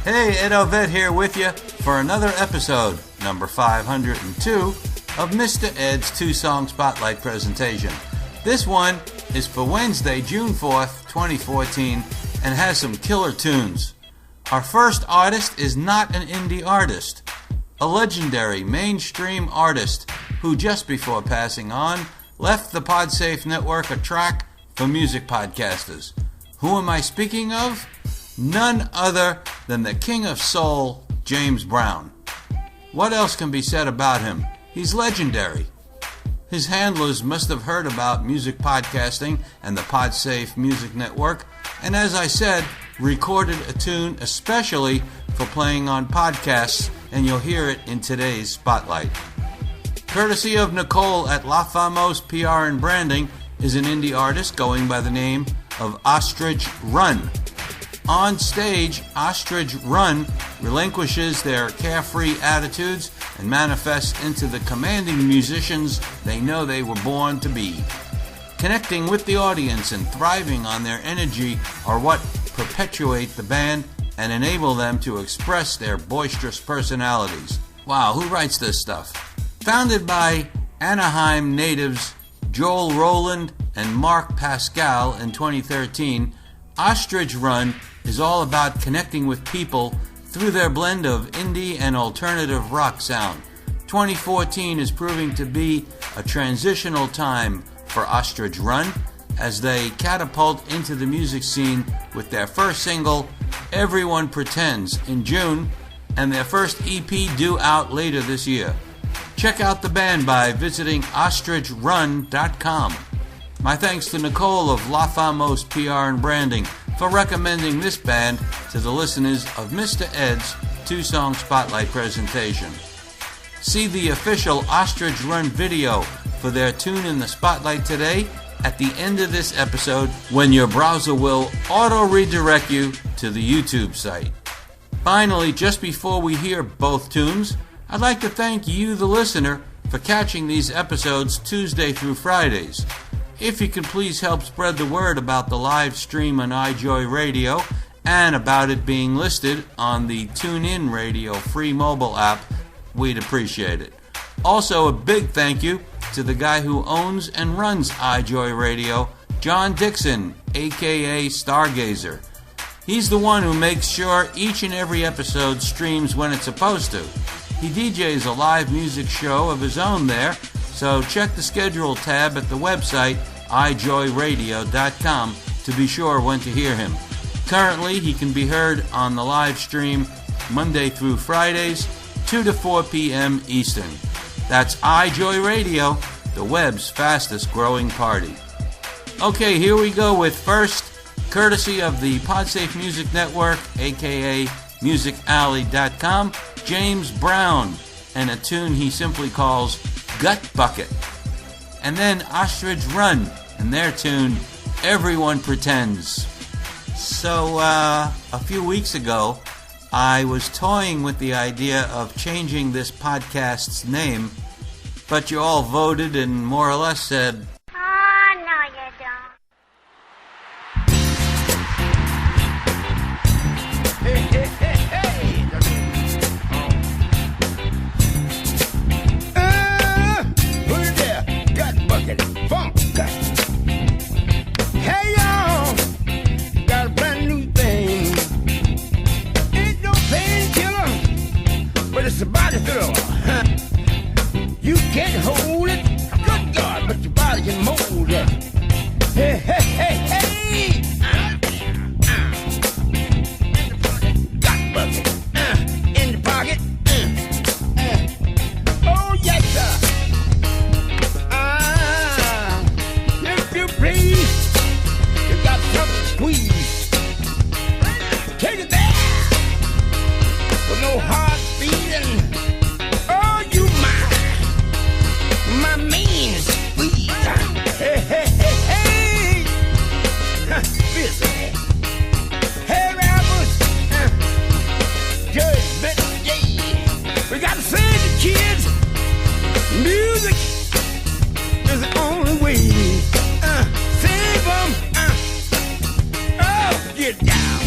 Hey, Ed Ovett here with you for another episode, number 502, of Mr. Ed's two-song spotlight presentation. This one is for Wednesday, June 4th, 2014, and has some killer tunes. Our first artist is not an indie artist, a legendary mainstream artist who just before passing on left the Podsafe Network a track for music podcasters. Who am I speaking of? None other than the King of Soul, James Brown. What else can be said about him? He's legendary. His handlers must have heard about music podcasting and the Podsafe Music Network, and as I said, recorded a tune especially for playing on podcasts, and you'll hear it in today's spotlight. Courtesy of Nicole at LaFamos PR Branding is an indie artist going by the name of Ostrich Run. On stage, Ostrich Run relinquishes their carefree attitudes and manifests into the commanding musicians they know they were born to be. Connecting with the audience and thriving on their energy are what perpetuate the band and enable them to express their boisterous personalities. Wow, who writes this stuff? Founded by Anaheim natives Joel Rowland and Mark Pascal in 2013, Ostrich Run is all about connecting with people through their blend of indie and alternative rock sound. 2014 is proving to be a transitional time for Ostrich Run as they catapult into the music scene with their first single, Everyone Pretends, in June, and their first EP due out later this year. Check out the band by visiting ostrichrun.com. My thanks to Nicole of LaFamos PR Branding for recommending this band to the listeners of Mr. Ed's two-song spotlight presentation. See the official Ostrich Run video for their tune in the spotlight today at the end of this episode when your browser will auto-redirect you to the YouTube site. Finally, just before we hear both tunes, I'd like to thank you, the listener, for catching these episodes Tuesday through Fridays. If you could please help spread the word about the live stream on iJoy Radio and about it being listed on the Tunein Radio free mobile app, we'd appreciate it. Also, a big thank you to the guy who owns and runs iJoy Radio, John Dixon, aka Stargazer. He's the one who makes sure each and every episode streams when it's supposed to. He DJs a live music show of his own there, so check the schedule tab at the website iJoyradio.com to be sure when to hear him. Currently, he can be heard on the live stream Monday through Fridays, 2 to 4 p.m. Eastern. That's iJoy Radio, the web's fastest growing party. Okay, here we go with first, courtesy of the Podsafe Music Network, aka musicalley.com, James Brown, and a tune he simply calls Gut Bucket. And then Ostrich Run and their tune, Everyone Pretends. So, a few weeks ago, I was toying with the idea of changing this podcast's name, but you all voted and more or less said, "Oh, no, you don't." Hey, hey, hey, hey! Put it there, gut bucket, funk. Hey, y'all, got a brand new thing. Ain't no painkiller, but it's a body filler. You can't hold it, good God, but your body can mold it. Hey, hey, hey, hey! Bucket, in the pocket, oh yes sir. If you please, you got something to squeeze. Take it there, with no hard feeling. Oh, you my mean squeeze. Hey, hey, hey, hey. Busy. Hey, rappers. Judgment Day. We gotta save the kids. Music is the only way. Save them. Oh, get down.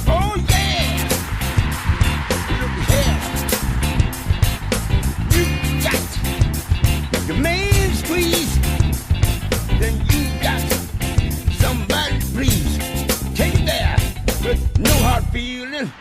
Oh yeah! Look here. You got your main squeeze, then you got somebody please. Take it there with no hard feeling.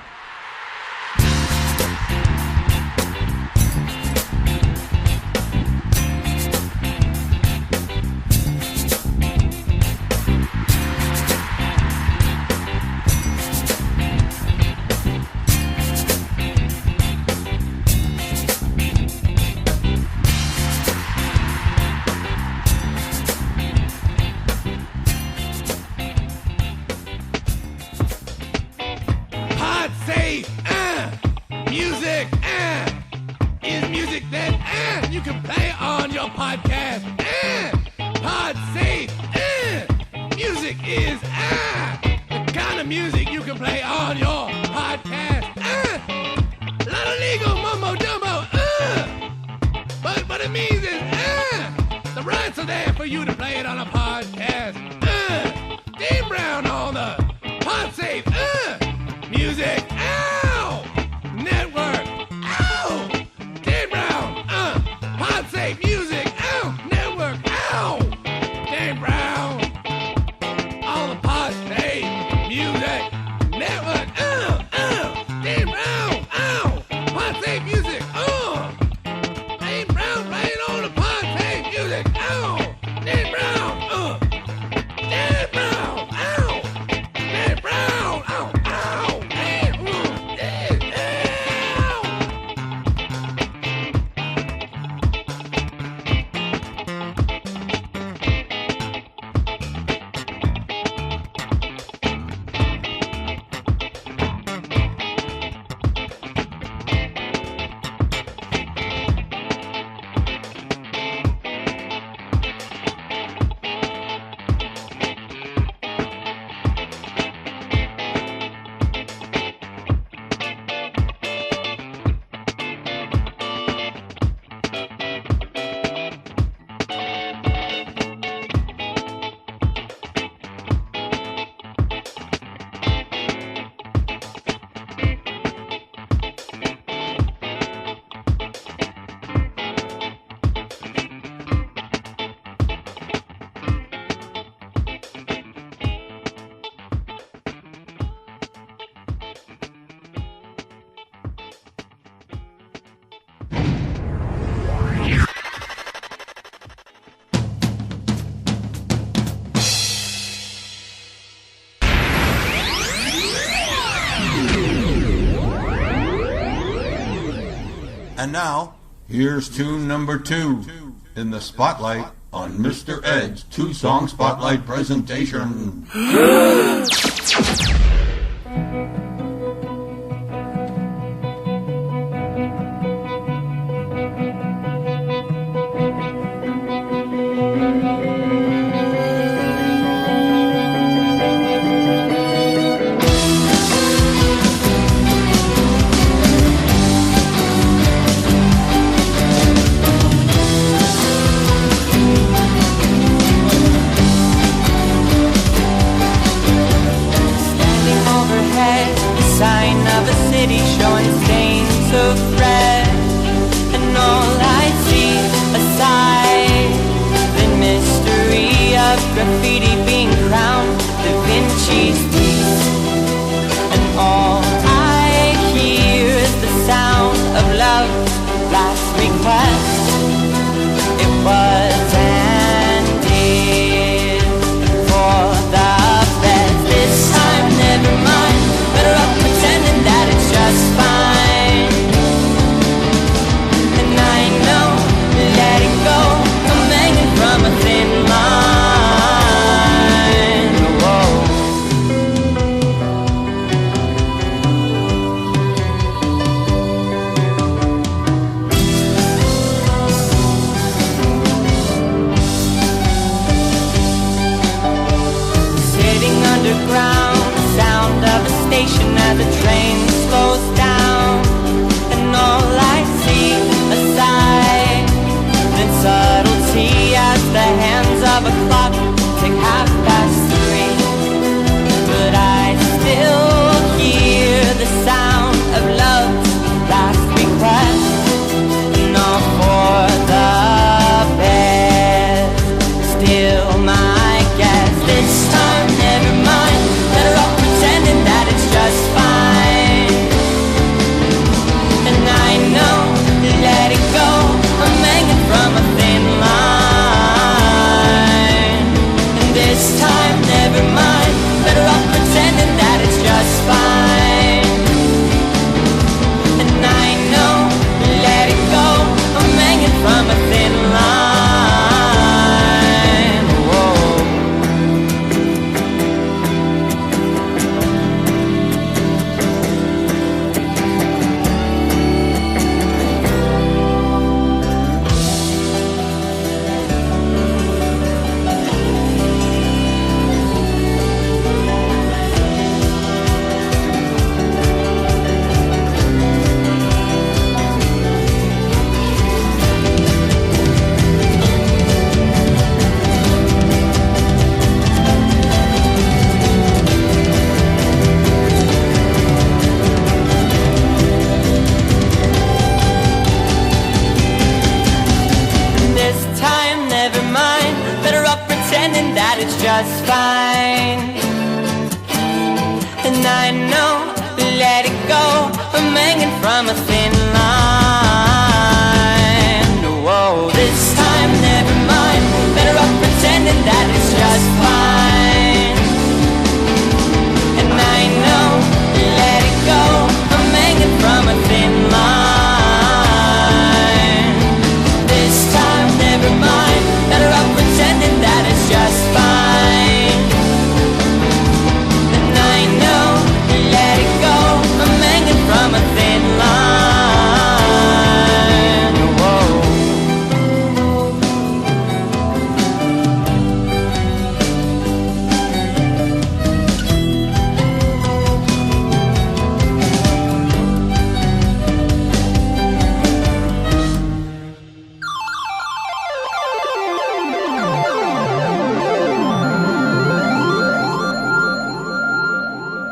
Podsafe music is music that you can play on your podcast. Podsafe music is the kind of music you can play on your podcast. A lot of legal mumbo jumbo, but what it means is the rights are there for you to play it on a podcast. Dean Brown on the Podsafe Music Network. Dean Brown, Podsafe Music Network. Dean Brown on the Podsafe Music Network. Dean Brown, Podsafe Music. Dean Brown playing on the Podsafe Music. Dean Brown, Dean Brown, Dean Brown, And now, here's tune number 2 in the spotlight on Mr. Ed's 2-song spotlight presentation. Graffiti being crowned Da Vinci's teeth, and all I hear is the sound of love's last request. It was and is for the best. This time, never mind. Better off pretending that it's just fine. And I know, let it go. I'm hanging from a thin line. As the train slows down, and all I see a sigh, then subtlety as the hands of a clock tick 3:30, but I still hear the sound of love's last request, and all for the best. Still my guess. This time, never mind. Better off pretending that it's just fine. And I know, let it go. I'm hanging from a thin line. And this time, never mind. Better off pretending that it's just fine. And I know, let it go. I'm hanging from a thin line. Whoa. This time, never mind. Better off pretending that it's just fine. And I know, let it go. I'm hanging from a thin line. Whoa, this time, never mind. Better off pretending that it's just fine. And I know, let it go. I'm hanging from a thin line. This time, never mind. Better off pretending that it's just fine. And I know, let it go. I'm hanging from a thin line. Whoa.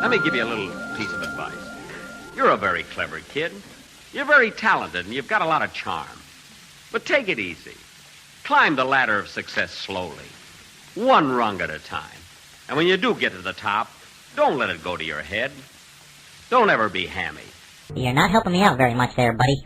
Let me give you a little piece of advice. You're a very clever kid. You're very talented, and you've got a lot of charm. But take it easy. Climb the ladder of success slowly, one rung at a time. And when you do get to the top, don't let it go to your head. Don't ever be hammy. You're not helping me out very much there, buddy.